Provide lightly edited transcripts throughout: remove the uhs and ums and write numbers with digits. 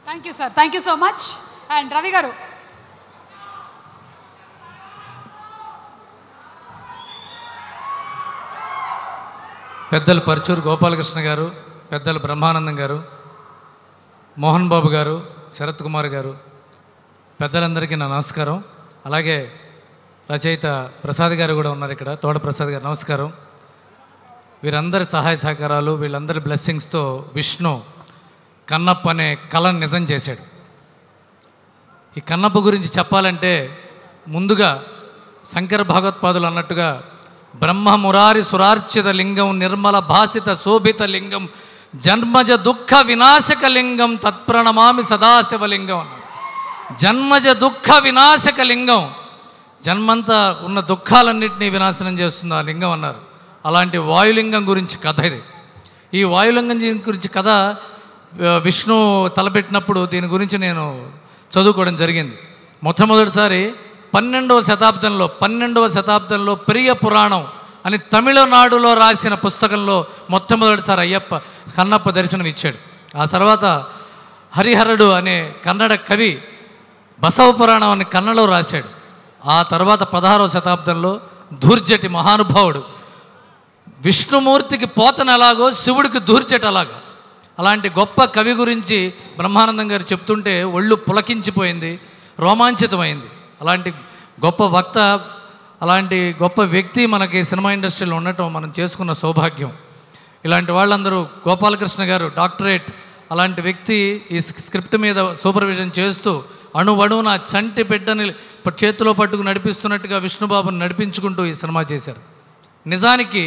Thank you sir, thank you so much. And Ravi గారు. పెద్దలు పరచూరు గోపాలకృష్ణ గారు, పెద్దలు బ్రహ్మానందం గారు, మోహన్ బాబు గారు, శరత్ కుమార్ గారు, పెద్దలందరికీ నా నమస్కారం. అలాగే రచయిత ప్రసాద్ గారు కూడా ఉన్నారు ఇక్కడ, తోట ప్రసాద్ గారు, నమస్కారం. వీరందరి సహాయ సహకారాలు, వీళ్ళందరి బ్లెస్సింగ్స్తో విష్ణు కన్నప్ప అనే కళను నిజం చేశాడు. ఈ కన్నప్ప గురించి చెప్పాలంటే ముందుగా శంకర భగవత్పాదులు అన్నట్టుగా బ్రహ్మ మురారి సురార్చిత లింగం నిర్మల భాసిత శోభిత లింగం జన్మజ దుఃఖ వినాశక లింగం తత్ప్రణమామి సదాశివలింగం అన్నారు. జన్మజ దుఃఖ వినాశక లింగం, జన్మంతా ఉన్న దుఃఖాలన్నింటినీ వినాశనం చేస్తుంది ఆ లింగం అన్నారు. అలాంటి వాయులింగం గురించి కథ ఇది. ఈ వాయులింగం గురించి కథ విష్ణు తలపెట్టినప్పుడు దీని గురించి నేను చదువుకోవడం జరిగింది. మొట్టమొదటిసారి 12వ శతాబ్దంలో పెరియ పురాణం అని తమిళనాడులో రాసిన పుస్తకంలో మొట్టమొదటిసారి కన్నప్ప దర్శనం ఇచ్చాడు. ఆ తర్వాత హరిహరుడు అనే కన్నడ కవి బసవ పురాణం అని కన్నడలో రాశాడు. ఆ తర్వాత 16వ శతాబ్దంలో ధూర్జటి మహానుభావుడు విష్ణుమూర్తికి పోతన ఎలాగో శివుడికి ధూర్జటి అలాగా, అలాంటి గొప్ప కవి గురించి బ్రహ్మానందం గారు చెప్తుంటే ఒళ్ళు పులకించిపోయింది, రోమాంచితమైంది. అలాంటి గొప్ప వక్త, అలాంటి గొప్ప వ్యక్తి మనకి సినిమా ఇండస్ట్రీలో ఉండటం మనం చేసుకున్న సౌభాగ్యం. ఇలాంటి వాళ్ళందరూ, గోపాలకృష్ణ గారు డాక్టరేట్, అలాంటి వ్యక్తి ఈ స్క్రిప్ట్ మీద సూపర్విజన్ చేస్తూ అణువణువున చంటి బిడ్డని చేతిలో పట్టుకు నడిపిస్తున్నట్టుగా విష్ణుబాబుని నడిపించుకుంటూ ఈ సినిమా చేశారు. నిజానికి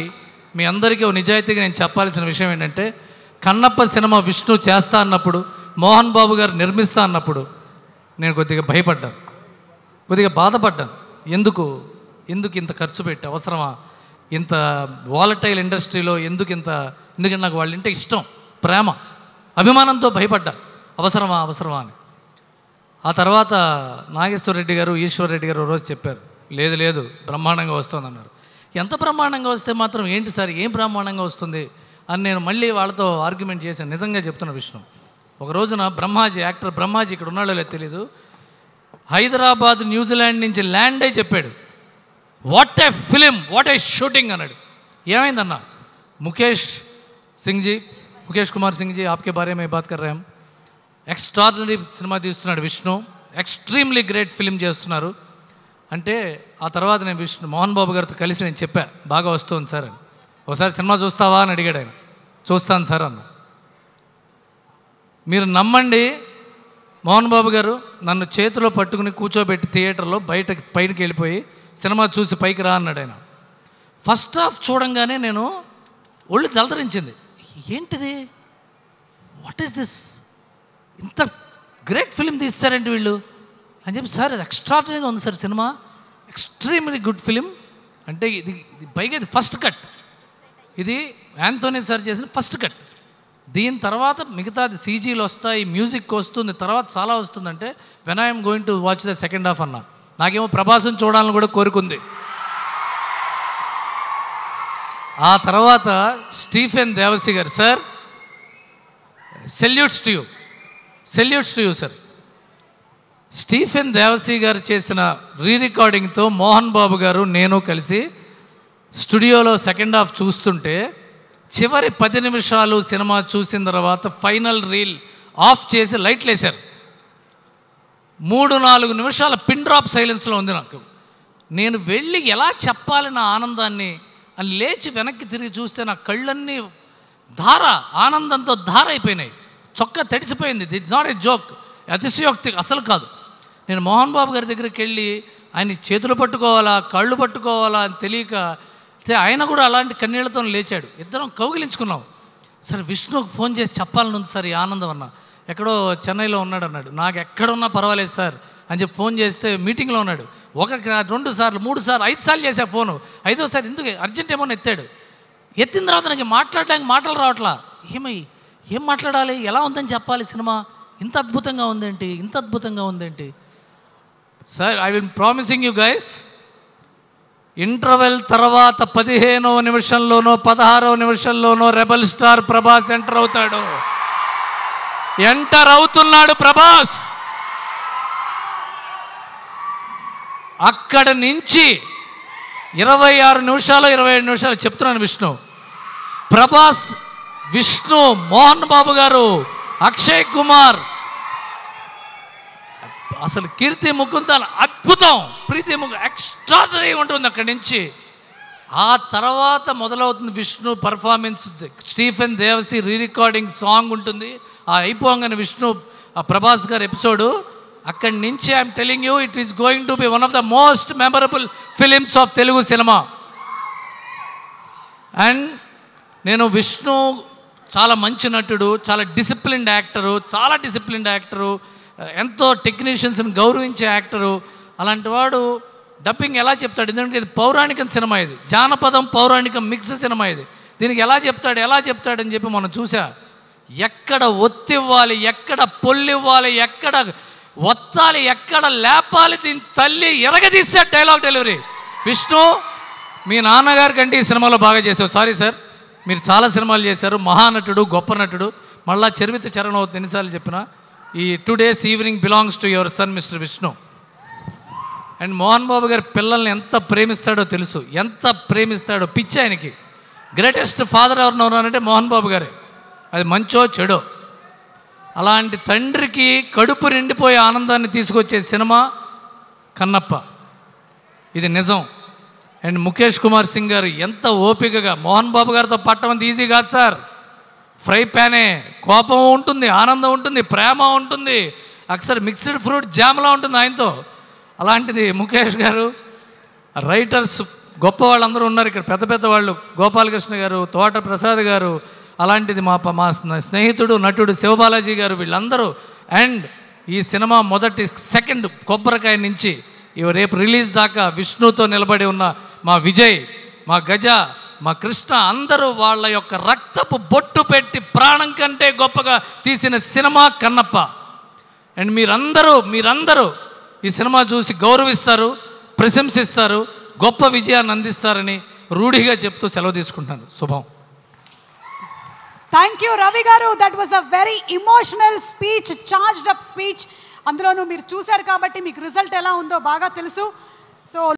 మీ అందరికీ నిజాయితీగా నేను చెప్పాల్సిన విషయం ఏంటంటే, కన్నప్ప సినిమా విష్ణు చేస్తా అన్నప్పుడు, మోహన్ బాబు గారు నిర్మిస్తా అన్నప్పుడు నేను కొద్దిగా భయపడ్డాను, కొద్దిగా బాధపడ్డాను. ఎందుకు ఇంత ఖర్చు పెట్టి అవసరమా, ఇంత వాలటైల్ ఇండస్ట్రీలో ఎందుకంటే నాకు వాళ్ళంటే ఇష్టం, ప్రేమ, అభిమానంతో భయపడ్డా, అవసరమా అని. ఆ తర్వాత నాగేశ్వరరెడ్డి గారు, ఈశ్వర్రెడ్డి గారు రోజు చెప్పారు, లేదు బ్రహ్మాండంగా వస్తుంది అన్నారు. ఎంత బ్రహ్మాండంగా వస్తే మాత్రం ఏంటి సార్, ఏం బ్రహ్మాండంగా వస్తుంది అని నేను మళ్ళీ వాళ్ళతో ఆర్గ్యుమెంట్ చేశాను. నిజంగా చెప్తున్న విష్ణు, ఒక రోజున యాక్టర్ బ్రహ్మాజీ ఇక్కడ ఉన్నాడో లేదో తెలీదు, హైదరాబాద్ న్యూజిలాండ్ నుంచి ల్యాండ్ అయి చెప్పాడు, what a film, what a shooting అన్నాడు. ఏమైందన్నా, ముఖేష్ కుమార్ సింగ్ జీ ఆప్కే బారే మే బాత్ కర్ రహే హమ్, ఎక్స్ట్రాడినరీ సినిమా తీస్తున్నాడు విష్ణు, ఎక్స్ట్రీమ్లీ గ్రేట్ ఫిలిం చేస్తున్నారు అంటే. ఆ తర్వాత నేను మోహన్ బాబు గారితో కలిసి నేను చెప్పా, బాగా వస్తుంది సార్ అని. ఒకసారి సినిమా చూస్తావా అని అడిగాడు ఆయన. చూస్తాను సార్ అన్న. మీరు నమ్మండి, మోహన్ బాబు గారు నన్ను చేతిలో పట్టుకుని కూర్చోబెట్టి థియేటర్లో పైకి వెళ్ళిపోయి సినిమా చూసి పైకి రా అన్నాడు ఆయన. ఫస్ట్ హాఫ్ చూడంగానే నేను ఒళ్ళు జలదరించింది, ఏంటిది, వాట్ ఈస్ దిస్, ఇంత గ్రేట్ ఫిలిం తీస్తారంటే వీళ్ళు అని చెప్పి. సార్ అది ఎక్స్ట్రాడినరీగా ఉంది sir cinema, extremely good film అంటే. ఇది పైగా ఇది ఫస్ట్ కట్, ఇది యాంథోనీ సార్ చేసిన ఫస్ట్ కట్. దీని తర్వాత మిగతాది సీజీలు వస్తాయి, మ్యూజిక్ వస్తుంది, తర్వాత చాలా వస్తుందంటే when I'm going to watch the second half అన్నా. నాకేమో ప్రభాసం చూడాలని కూడా కోరుకుంది. ఆ తర్వాత స్టీఫెన్ దేవసి గారు, sir salutes to you sir. Stephen Devassy గారు చేసిన రికార్డింగ్తో మోహన్ బాబు గారు నేను కలిసి స్టూడియోలో సెకండ్ హాఫ్ చూస్తుంటే, చివరి 10 నిమిషాలు సినిమా చూసిన తర్వాత ఫైనల్ రీల్ ఆఫ్ చేసి లైట్లు వేశారు. 3-4 నిమిషాల పిన్ డ్రాప్ సైలెన్స్లో ఉంది నాకు. నేను వెళ్ళి ఎలా చెప్పాలి నా ఆనందాన్ని అని లేచి వెనక్కి తిరిగి చూస్తే నా కళ్ళన్నీ ఆనందంతో ధార అయిపోయినాయి, చొక్కా తడిసిపోయింది. దిట్స్ నాట్ ఏ జోక్, అతిశయోక్తి అసలు కాదు. నేను మోహన్ బాబు గారి దగ్గరికి వెళ్ళి ఆయన చేతులు పట్టుకోవాలా, కళ్ళు పట్టుకోవాలా అని తెలియక, ఆయన కూడా అలాంటి కన్నీళ్లతో లేచాడు. ఇద్దరం కౌగిలించుకున్నాం. సార్ విష్ణుకు ఫోన్ చేసి చెప్పాలని ఉంది సార్ ఈ ఆనందం అన్న, ఎక్కడో చెన్నైలో ఉన్నాడు అన్నాడు. నాకు ఎక్కడున్నా పర్వాలేదు సార్ అని చెప్పి ఫోన్ చేస్తే మీటింగ్లో ఉన్నాడు. 2 సార్లు 3 సార్లు 5 సార్లు చేశా ఫోను. 5వ సారి ఎందుకు అర్జెంట్ ఏమో ఎత్తాడు. ఎత్తిన తర్వాత నాకు మాట్లాడడానికి మాటలు రావట్లా. ఏం మాట్లాడాలి, ఎలా ఉందని చెప్పాలి, సినిమా ఇంత అద్భుతంగా ఉందేంటి sir. I will promising you guys, interval తర్వాత 15వ నిమిషంలోనో 16వ నిమిషంలోనో రెబల్ స్టార్ ప్రభాస్ ఎంటర్ అవుతాడు. ఎంటర్ అవుతున్నాడు ప్రభాస్. అక్కడ నుంచి 26 నిమిషాలు 27 నిమిషాలు చెప్తున్నాను విష్ణు. ప్రభాస్, విష్ణు, మోహన్ బాబు గారు, అక్షయ్ కుమార్, అసలు కీర్తి ముకుందాల అద్భుతం, ప్రీతి ముకుంద ఎక్స్ట్రాడనరీ ఉంటుంది. అక్కడి నుంచి ఆ తర్వాత మొదలవుతుంది Vishnu performance. Stephen Devassy recording song ఉంటుంది. ఆ అయిపోగానే విష్ణు ప్రభాస్ గారు ఎపిసోడు. అక్కడి నుంచి I'm telling you, it is going to be one of the most memorable films of Telugu cinema. And నేను విష్ణు చాలా మంచి నటుడు, చాలా డిసిప్లిన్డ్ యాక్టరు, ఎంతో టెక్నీషియన్స్ని గౌరవించే యాక్టరు. అలాంటి వాడు డబ్బింగ్ ఎలా చెప్తాడు? ఎందుకంటే ఇది పౌరాణిక సినిమా, ఇది జానపదం పౌరాణికం మిక్స్ సినిమా. ఇది దీనికి ఎలా చెప్తాడని చెప్పి మనం చూసా. ఎక్కడ ఒత్తివ్వాలి, ఎక్కడ పొల్లివ్వాలి, ఎక్కడ ఒత్తాలి, ఎక్కడ లేపాలి, దీని తల్లి ఎరగదీసే డైలాగ్ డెలివరీ. విష్ణు, మీ నాన్నగారి కంటే ఈ సినిమాలో బాగా చేసావు. సారీ సార్, మీరు చాలా సినిమాలు చేశారు, మహానటుడు, గొప్ప నటుడు. మళ్ళా చరిత్ర చరణం అవుతుంది ఎన్నిసార్లు చెప్పినా. ఈ today's evening belongs to your son mister Vishnu. And Mohan Babu గారి పిల్లల్ని ఎంత ప్రేమిస్తాడో తెలుసు, ఎంత ప్రేమిస్తాడో, పిచ్చి ఆయనకి. గ్రేటెస్ట్ ఫాదర్ ఎవరినన్నారంటే మోహన్ బాబు గారే. అది మంచో చెడో, అలాంటి తండ్రికి కడుపు నిండిపోయే ఆనందాన్ని తీసుకొచ్చే సినిమా కన్నప్ప. ఇది నిజం. అండ్ ముఖేష్ కుమార్ సింగ్ గారు ఎంత ఓపికగా మోహన్ బాబు గారితో పట్టడం అంత ఈజీ కాదు సార్. ఫ్రై ప్యానే, కోపం ఉంటుంది, ఆనందం ఉంటుంది, ప్రేమ ఉంటుంది, అక్సర్ మిక్స్డ్ ఫ్రూట్ జామ్లా ఉంటుంది ఆయనతో. అలాంటిది ముఖేష్ గారు. రైటర్స్ గొప్ప వాళ్ళందరూ ఉన్నారు ఇక్కడ, పెద్ద పెద్ద వాళ్ళు, గోపాలకృష్ణ గారు, తోట ప్రసాద్ గారు, అలాంటిది మా స్నేహితుడు నటుడు శివబాలాజీ గారు, వీళ్ళందరూ. అండ్ ఈ సినిమా సెకండ్ కొబ్బరికాయ నుంచి రేపు రిలీజ్ దాకా విష్ణుతో నిలబడి ఉన్న మా విజయ్, మా గజ, మా కృష్ణ, అందరూ వాళ్ళ యొక్క రక్తపు బొట్టు పెట్టి ప్రాణం కంటే గొప్పగా తీసిన సినిమా కన్నప్ప. అండ్ మీరందరూ ఈ సినిమా చూసి గౌరవిస్తారు, ప్రశంసిస్తారు, గొప్ప విజయాన్ని అందిస్తారని రూఢిగా చెప్తూ సెలవు తీసుకుంటాను. శుభం. థ్యాంక్ యూ రవి గారు. That was a very emotional speech, charged up speech. అందులోనూ మీరు చూశారు కాబట్టి మీకు రిజల్ట్ ఎలా ఉందో బాగా తెలుసు. సో